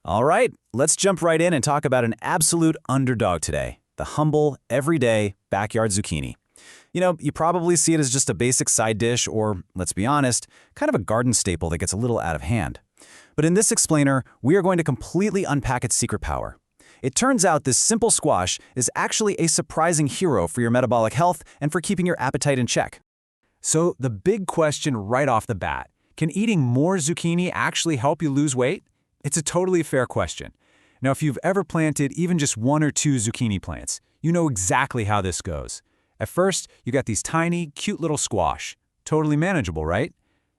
All right, let's jump right in and talk about an absolute underdog today, the humble, everyday backyard zucchini. You probably see it as just a basic side dish or, let's be honest, kind of a garden staple that gets a little out of hand. But in this explainer, we are going to completely unpack its secret power. It turns out this simple squash is actually a surprising hero for your metabolic health and for keeping your appetite in check. So the big question right off the bat, can eating more zucchini actually help you lose weight? It's a totally fair question. Now, if you've ever planted even just 1 or 2 zucchini plants, you know exactly how this goes. At first, you got these tiny, cute little squash. Totally manageable, right?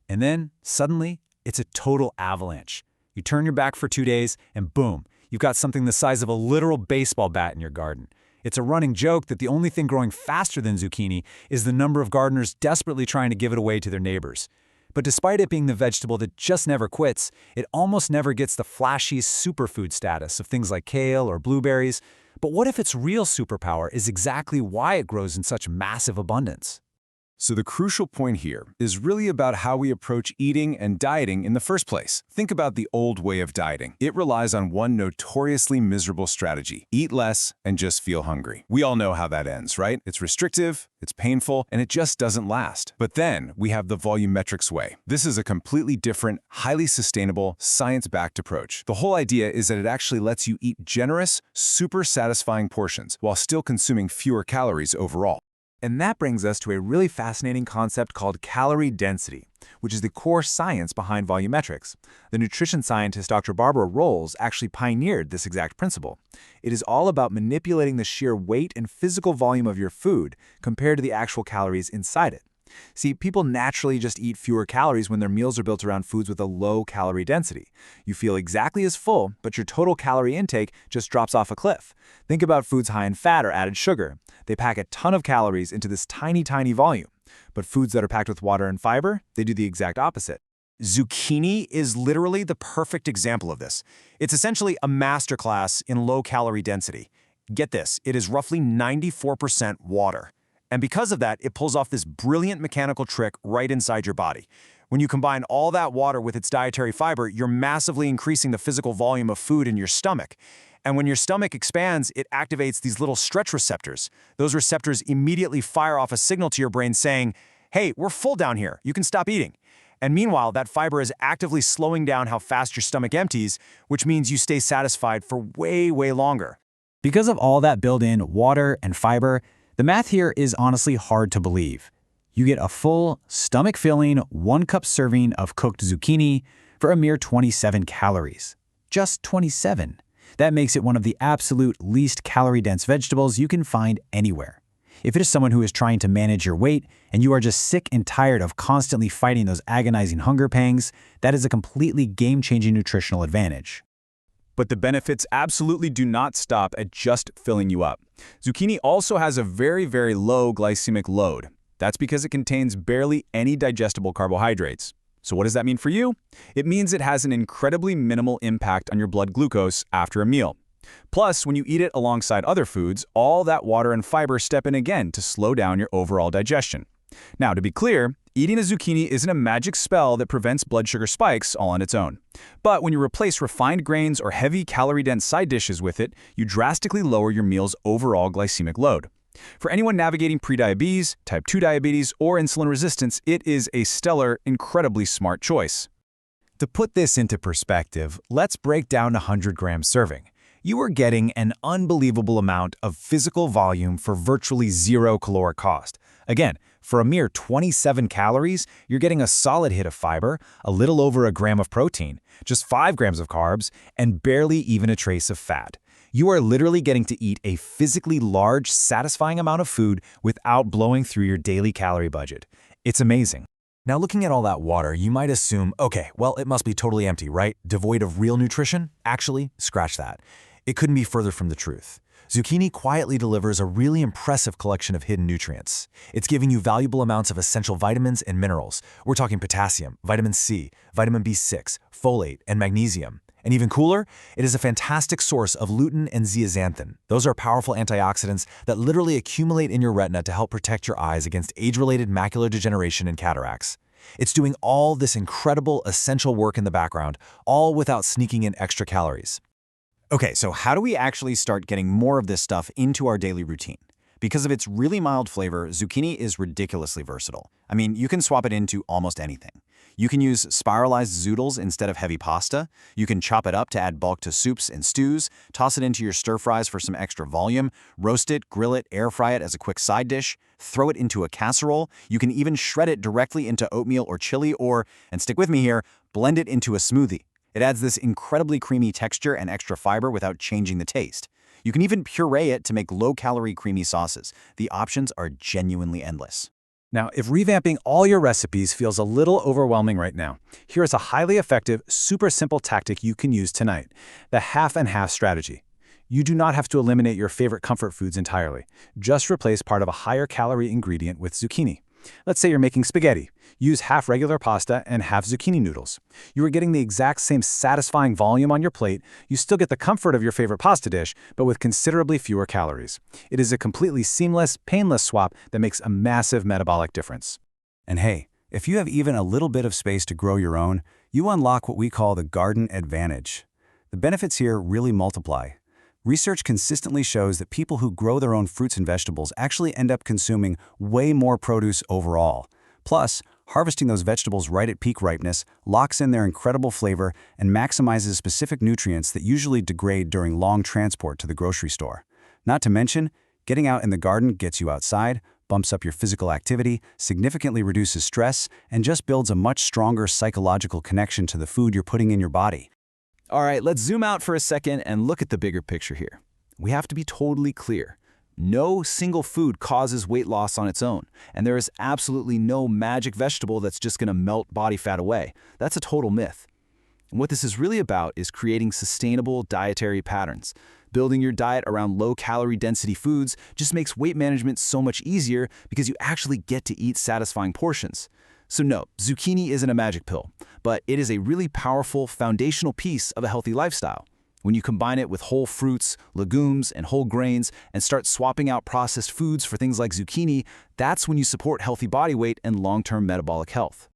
And then, suddenly, it's a total avalanche. You turn your back for 2 days, and boom, you've got something the size of a literal baseball bat in your garden. It's a running joke that the only thing growing faster than zucchini is the number of gardeners desperately trying to give it away to their neighbors. But despite it being the vegetable that just never quits, it almost never gets the flashy superfood status of things like kale or blueberries. But what if its real superpower is exactly why it grows in such massive abundance? So the crucial point here is really about how we approach eating and dieting in the first place. Think about the old way of dieting. It relies on one notoriously miserable strategy: eat less and just feel hungry. We all know how that ends, right? It's restrictive, it's painful, and it just doesn't last. But then we have the volumetrics way. This is a completely different, highly sustainable, science-backed approach. The whole idea is that it actually lets you eat generous, super satisfying portions while still consuming fewer calories overall. And that brings us to a really fascinating concept called calorie density, which is the core science behind volumetrics. The nutrition scientist Dr. Barbara Rolls actually pioneered this exact principle. It is all about manipulating the sheer weight and physical volume of your food compared to the actual calories inside it. See, people naturally just eat fewer calories when their meals are built around foods with a low calorie density. You feel exactly as full, but your total calorie intake just drops off a cliff. Think about foods high in fat or added sugar. They pack a ton of calories into this tiny, tiny volume. But foods that are packed with water and fiber, they do the exact opposite. Zucchini is literally the perfect example of this. It's essentially a masterclass in low-calorie density. Get this, it is roughly 94% water. And because of that, it pulls off this brilliant mechanical trick right inside your body. When you combine all that water with its dietary fiber, you're massively increasing the physical volume of food in your stomach. And when your stomach expands, it activates these little stretch receptors. Those receptors immediately fire off a signal to your brain saying, "Hey, we're full down here. You can stop eating." And meanwhile, that fiber is actively slowing down how fast your stomach empties, which means you stay satisfied for way, way longer. Because of all that built-in water and fiber, the math here is honestly hard to believe. You get a full, stomach-filling 1-cup serving of cooked zucchini for a mere 27 calories. Just 27. That makes it one of the absolute least calorie-dense vegetables you can find anywhere. If it is someone who is trying to manage your weight and you are just sick and tired of constantly fighting those agonizing hunger pangs, that is a completely game-changing nutritional advantage. But the benefits absolutely do not stop at just filling you up. Zucchini also has a very, very low glycemic load. That's because it contains barely any digestible carbohydrates. So what does that mean for you? It means it has an incredibly minimal impact on your blood glucose after a meal. Plus, when you eat it alongside other foods, all that water and fiber step in again to slow down your overall digestion. Now, to be clear, eating a zucchini isn't a magic spell that prevents blood sugar spikes all on its own. But when you replace refined grains or heavy calorie-dense side dishes with it, you drastically lower your meal's overall glycemic load. For anyone navigating prediabetes, type 2 diabetes, or insulin resistance, it is a stellar, incredibly smart choice. To put this into perspective, let's break down a 100-gram serving. You are getting an unbelievable amount of physical volume for virtually zero caloric cost. Again, for a mere 27 calories, you're getting a solid hit of fiber, a little over a gram of protein, just 5 grams of carbs, and barely even a trace of fat. You are literally getting to eat a physically large, satisfying amount of food without blowing through your daily calorie budget. It's amazing. Now, looking at all that water, you might assume, okay, well, it must be totally empty, right? Devoid of real nutrition? Actually, scratch that. It couldn't be further from the truth. Zucchini quietly delivers a really impressive collection of hidden nutrients. It's giving you valuable amounts of essential vitamins and minerals. We're talking potassium, vitamin C, vitamin B6, folate, and magnesium. And even cooler, it is a fantastic source of lutein and zeaxanthin. Those are powerful antioxidants that literally accumulate in your retina to help protect your eyes against age-related macular degeneration and cataracts. It's doing all this incredible, essential work in the background, all without sneaking in extra calories. Okay, so how do we actually start getting more of this stuff into our daily routine? Because of its really mild flavor, zucchini is ridiculously versatile. I mean, you can swap it into almost anything. You can use spiralized zoodles instead of heavy pasta. You can chop it up to add bulk to soups and stews, toss it into your stir-fries for some extra volume, roast it, grill it, air fry it as a quick side dish, throw it into a casserole. You can even shred it directly into oatmeal or chili or, and stick with me here, blend it into a smoothie. It adds this incredibly creamy texture and extra fiber without changing the taste. You can even puree it to make low-calorie creamy sauces. The options are genuinely endless. Now, if revamping all your recipes feels a little overwhelming right now, here is a highly effective, super simple tactic you can use tonight: the half and half strategy. You do not have to eliminate your favorite comfort foods entirely. Just replace part of a higher calorie ingredient with zucchini. Let's say you're making spaghetti. Use half regular pasta and half zucchini noodles. You are getting the exact same satisfying volume on your plate. You still get the comfort of your favorite pasta dish, but with considerably fewer calories. It is a completely seamless, painless swap that makes a massive metabolic difference. And hey, if you have even a little bit of space to grow your own, you unlock what we call the garden advantage. The benefits here really multiply. Research consistently shows that people who grow their own fruits and vegetables actually end up consuming way more produce overall. Plus, harvesting those vegetables right at peak ripeness locks in their incredible flavor and maximizes specific nutrients that usually degrade during long transport to the grocery store. Not to mention, getting out in the garden gets you outside, bumps up your physical activity, significantly reduces stress, and just builds a much stronger psychological connection to the food you're putting in your body. All right, let's zoom out for a second and look at the bigger picture here. We have to be totally clear. No single food causes weight loss on its own, and there is absolutely no magic vegetable that's just going to melt body fat away. That's a total myth. And what this is really about is creating sustainable dietary patterns. Building your diet around low-calorie density foods just makes weight management so much easier because you actually get to eat satisfying portions. So no, zucchini isn't a magic pill, but it is a really powerful foundational piece of a healthy lifestyle. When you combine it with whole fruits, legumes, and whole grains and start swapping out processed foods for things like zucchini, that's when you support healthy body weight and long-term metabolic health.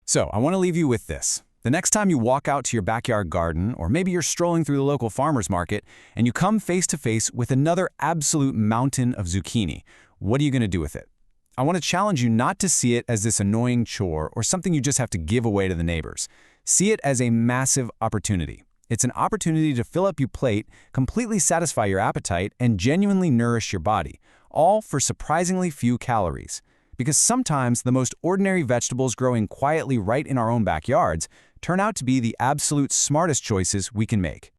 So, I want to leave you with this. The next time you walk out to your backyard garden, or maybe you're strolling through the local farmer's market, and you come face to face with another absolute mountain of zucchini, what are you going to do with it? I want to challenge you not to see it as this annoying chore or something you just have to give away to the neighbors. See it as a massive opportunity. It's an opportunity to fill up your plate, completely satisfy your appetite, and genuinely nourish your body, all for surprisingly few calories. Because sometimes the most ordinary vegetables growing quietly right in our own backyards turn out to be the absolute smartest choices we can make.